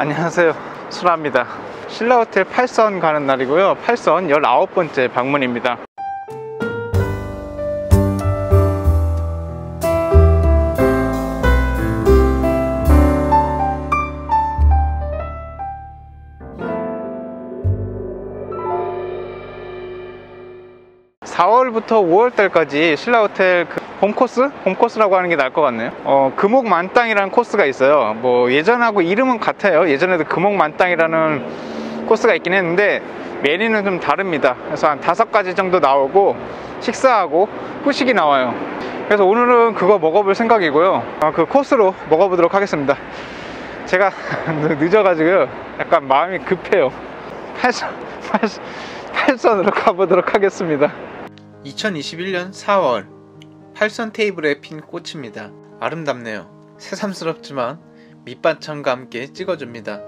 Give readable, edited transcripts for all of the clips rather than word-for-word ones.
안녕하세요, 수라입니다. 신라호텔 8선 가는 날이고요. 8선 19번째 방문입니다. (4월부터) (5월달까지) 신라호텔 봄코스라고 하는 게 나을 것 같네요. 금옥만땅이라는 코스가 있어요. 뭐 예전하고 이름은 같아요. 예전에도 금옥만땅이라는 코스가 있긴 했는데 메뉴는 좀 다릅니다. 그래서 한 5가지 정도 나오고 식사하고 후식이 나와요. 그래서 오늘은 그거 먹어볼 생각이고요. 그 코스로 먹어보도록 하겠습니다. 제가 늦어가지고 약간 마음이 급해요. 8선으로 가보도록 하겠습니다. 2021년 4월 8선 테이블에 핀 꽃입니다. 아름답네요. 새삼스럽지만 밑반찬과 함께 찍어줍니다.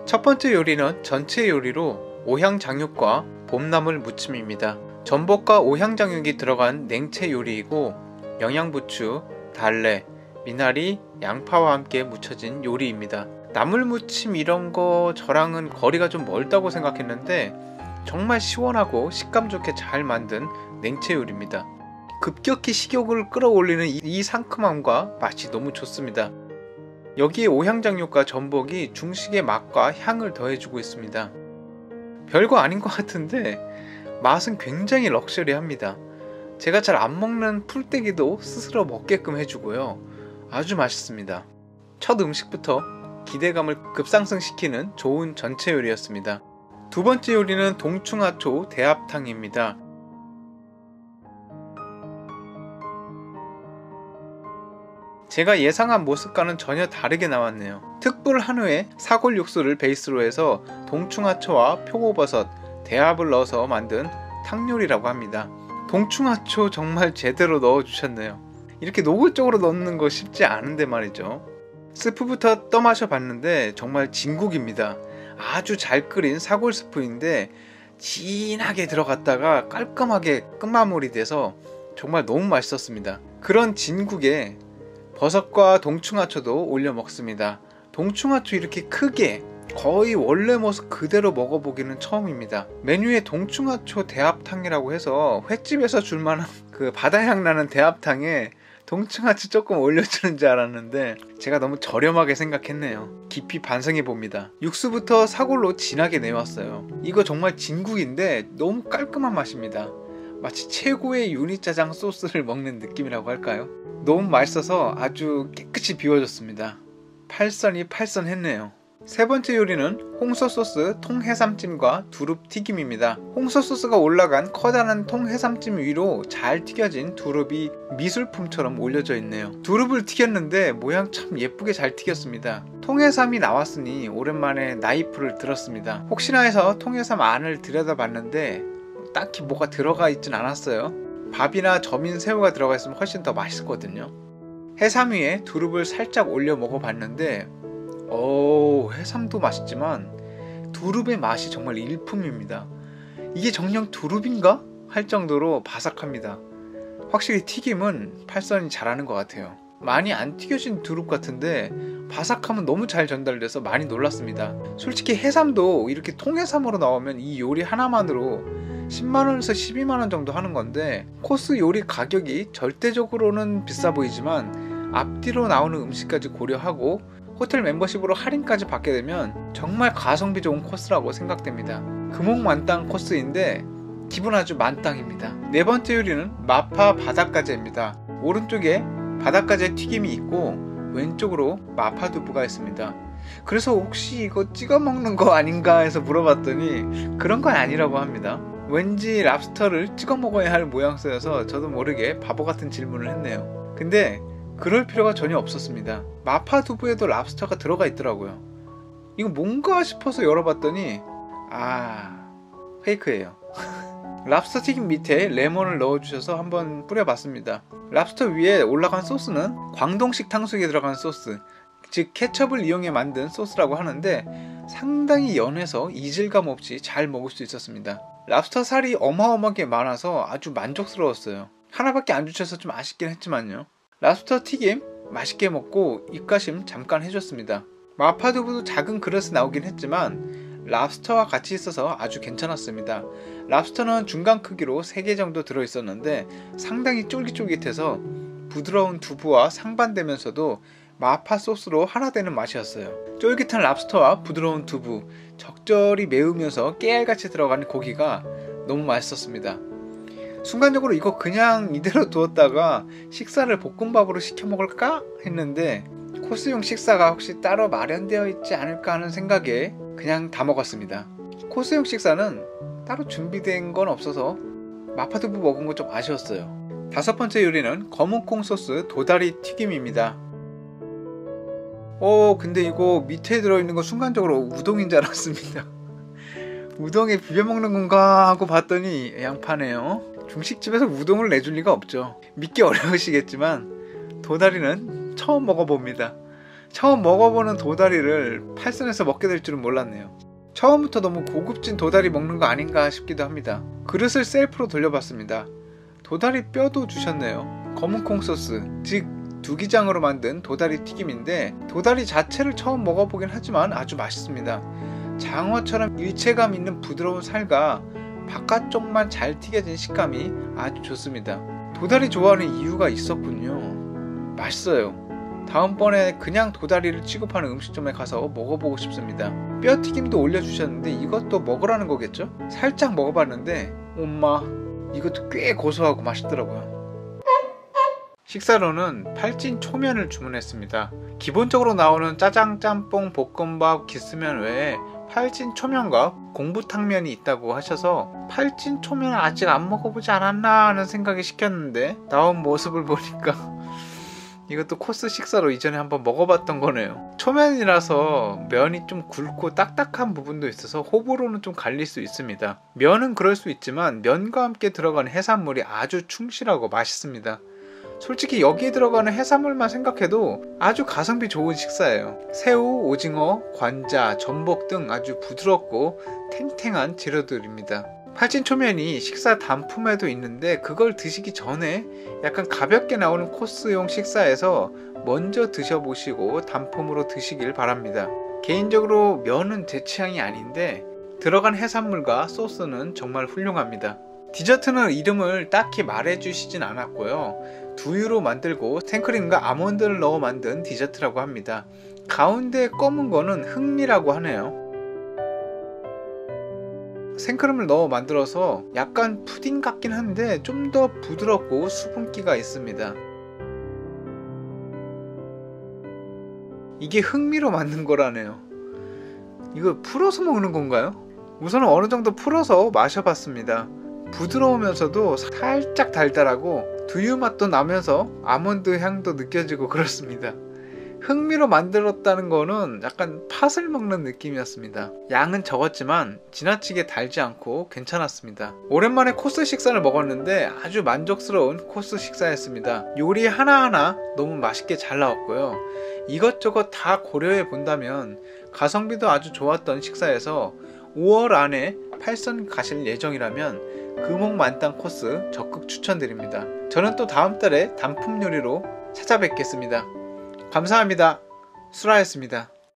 첫 번째 요리는 전체 요리로 오향장육과 봄나물 무침입니다. 전복과 오향장육이 들어간 냉채 요리이고 영양부추, 달래, 미나리, 양파와 함께 무쳐진 요리입니다. 나물무침 이런거 저랑은 거리가 좀 멀다고 생각했는데 정말 시원하고 식감 좋게 잘 만든 냉채 요리입니다. 급격히 식욕을 끌어올리는 이 상큼함과 맛이 너무 좋습니다. 여기에 오향장육과 전복이 중식의 맛과 향을 더해주고 있습니다. 별거 아닌 것 같은데 맛은 굉장히 럭셔리합니다. 제가 잘 안 먹는 풀떼기도 스스로 먹게끔 해주고요. 아주 맛있습니다. 첫 음식부터 기대감을 급상승시키는 좋은 전체 요리였습니다. 두 번째 요리는 동충하초 대합탕입니다. 제가 예상한 모습과는 전혀 다르게 나왔네요. 특불 한우에 사골 육수를 베이스로 해서 동충하초와 표고버섯, 대합을 넣어서 만든 탕요리라고 합니다. 동충하초 정말 제대로 넣어주셨네요. 이렇게 노골적으로 넣는 거 쉽지 않은데 말이죠. 스프부터 떠마셔 봤는데 정말 진국입니다. 아주 잘 끓인 사골 스프인데 진하게 들어갔다가 깔끔하게 끝마무리 돼서 정말 너무 맛있었습니다. 그런 진국에 버섯과 동충하초도 올려 먹습니다. 동충하초 이렇게 크게 거의 원래 모습 그대로 먹어보기는 처음입니다. 메뉴에 동충하초 대합탕이라고 해서 횟집에서 줄만한 그 바다향 나는 대합탕에 동충하초 조금 올려주는 줄 알았는데 제가 너무 저렴하게 생각했네요. 깊이 반성해봅니다. 육수부터 사골로 진하게 내왔어요. 이거 정말 진국인데 너무 깔끔한 맛입니다. 마치 최고의 유니짜장 소스를 먹는 느낌이라고 할까요? 너무 맛있어서 아주 깨끗이 비워졌습니다. 8선이 8선했네요. 세 번째 요리는 홍소소스 통해삼찜과 두릅튀김입니다. 홍소소스가 올라간 커다란 통해삼찜 위로 잘 튀겨진 두릅이 미술품처럼 올려져 있네요. 두릅을 튀겼는데 모양 참 예쁘게 잘 튀겼습니다. 통해삼이 나왔으니 오랜만에 나이프를 들었습니다. 혹시나 해서 통해삼 안을 들여다봤는데 딱히 뭐가 들어가 있진 않았어요. 밥이나 점인 새우가 들어가 있으면 훨씬 더 맛있거든요. 해삼 위에 두릅을 살짝 올려 먹어봤는데 해삼도 맛있지만 두릅의 맛이 정말 일품입니다. 이게 정녕 두릅인가? 할 정도로 바삭합니다. 확실히 튀김은 8선이 잘하는 것 같아요. 많이 안 튀겨진 두릅 같은데 바삭함은 너무 잘 전달돼서 많이 놀랐습니다. 솔직히 해삼도 이렇게 통해삼으로 나오면 이 요리 하나만으로 10만원에서 12만원 정도 하는 건데 코스 요리 가격이 절대적으로는 비싸 보이지만 앞뒤로 나오는 음식까지 고려하고 호텔 멤버십으로 할인까지 받게 되면 정말 가성비 좋은 코스라고 생각됩니다. 금옥만땅 코스인데 기분 아주 만땅입니다. 네 번째 요리는 마파 바닷가재입니다. 오른쪽에 바닷가재 튀김이 있고 왼쪽으로 마파두부가 있습니다. 그래서 혹시 이거 찍어 먹는 거 아닌가 해서 물어봤더니 그런 건 아니라고 합니다. 왠지 랍스터를 찍어 먹어야 할 모양새여서 저도 모르게 바보 같은 질문을 했네요. 근데 그럴 필요가 전혀 없었습니다. 마파두부에도 랍스터가 들어가 있더라고요. 이거 뭔가 싶어서 열어봤더니 페이크예요. 랍스터 튀김 밑에 레몬을 넣어주셔서 한번 뿌려봤습니다. 랍스터 위에 올라간 소스는 광동식 탕수육에 들어간 소스, 즉 케첩을 이용해 만든 소스라고 하는데 상당히 연해서 이질감 없이 잘 먹을 수 있었습니다. 랍스터 살이 어마어마하게 많아서 아주 만족스러웠어요. 하나밖에 안 주셔서 좀 아쉽긴 했지만요. 랍스터 튀김 맛있게 먹고 입가심 잠깐 해줬습니다. 마파두부도 작은 그릇에 나오긴 했지만 랍스터와 같이 있어서 아주 괜찮았습니다. 랍스터는 중간 크기로 3개 정도 들어있었는데 상당히 쫄깃쫄깃해서 부드러운 두부와 상반되면서도 마파 소스로 하나 되는 맛이었어요. 쫄깃한 랍스터와 부드러운 두부, 적절히 매우면서 깨알같이 들어가는 고기가 너무 맛있었습니다. 순간적으로 이거 그냥 이대로 두었다가 식사를 볶음밥으로 시켜 먹을까 했는데 코스용 식사가 혹시 따로 마련되어 있지 않을까 하는 생각에 그냥 다 먹었습니다. 코스용 식사는 따로 준비된 건 없어서 마파두부 먹은 거 좀 아쉬웠어요. 5번째 요리는 검은콩 소스 도다리 튀김입니다. 근데 이거 밑에 들어있는 거 순간적으로 우동인 줄 알았습니다. 우동에 비벼 먹는 건가 하고 봤더니 양파네요. 중식집에서 우동을 내줄 리가 없죠. 믿기 어려우시겠지만 도다리는 처음 먹어봅니다. 처음 먹어보는 도다리를 팔선에서 먹게 될 줄은 몰랐네요. 처음부터 너무 고급진 도다리 먹는 거 아닌가 싶기도 합니다. 그릇을 셀프로 돌려봤습니다. 도다리 뼈도 주셨네요. 검은콩 소스, 즉 두기장으로 만든 도다리 튀김인데 도다리 자체를 처음 먹어보긴 하지만 아주 맛있습니다. 장어처럼 일체감 있는 부드러운 살과 바깥쪽만 잘 튀겨진 식감이 아주 좋습니다. 도다리 좋아하는 이유가 있었군요. 맛있어요. 다음번에 그냥 도다리를 취급하는 음식점에 가서 먹어보고 싶습니다. 뼈튀김도 올려주셨는데 이것도 먹으라는 거겠죠? 살짝 먹어봤는데 엄마 이것도 꽤 고소하고 맛있더라고요. 식사로는 팔찐 초면을 주문했습니다. 기본적으로 나오는 짜장, 짬뽕, 볶음밥, 기스면 외에 팔찐 초면과 공부탕면이 있다고 하셔서 팔찐 초면을 아직 안 먹어보지 않았나 하는 생각이 시켰는데 나온 모습을 보니까 이것도 코스 식사로 이전에 한번 먹어봤던 거네요. 초면이라서 면이 좀 굵고 딱딱한 부분도 있어서 호불호는 좀 갈릴 수 있습니다. 면은 그럴 수 있지만 면과 함께 들어가는 해산물이 아주 충실하고 맛있습니다. 솔직히 여기에 들어가는 해산물만 생각해도 아주 가성비 좋은 식사예요. 새우, 오징어, 관자, 전복 등 아주 부드럽고 탱탱한 재료들입니다. 팔찐초면이 식사 단품에도 있는데 그걸 드시기 전에 약간 가볍게 나오는 코스용 식사에서 먼저 드셔보시고 단품으로 드시길 바랍니다. 개인적으로 면은 제 취향이 아닌데 들어간 해산물과 소스는 정말 훌륭합니다. 디저트는 이름을 딱히 말해주시진 않았고요. 두유로 만들고 생크림과 아몬드를 넣어 만든 디저트라고 합니다. 가운데 검은 거는 흑미라고 하네요. 생크림을 넣어 만들어서 약간 푸딩 같긴 한데 좀 더 부드럽고 수분기가 있습니다. 이게 흑미로 만든 거라네요. 이거 풀어서 먹는 건가요? 우선은 어느 정도 풀어서 마셔봤습니다. 부드러우면서도 살짝 달달하고 두유 맛도 나면서 아몬드 향도 느껴지고 그렇습니다. 흑미로 만들었다는 거는 약간 팥을 먹는 느낌이었습니다. 양은 적었지만 지나치게 달지 않고 괜찮았습니다. 오랜만에 코스 식사를 먹었는데 아주 만족스러운 코스 식사였습니다. 요리 하나하나 너무 맛있게 잘 나왔고요. 이것저것 다 고려해 본다면 가성비도 아주 좋았던 식사에서 5월 안에 팔선 가실 예정이라면 금옥만땅 코스 적극 추천드립니다. 저는 또 다음 달에 단품 요리로 찾아뵙겠습니다. 감사합니다. 수라였습니다.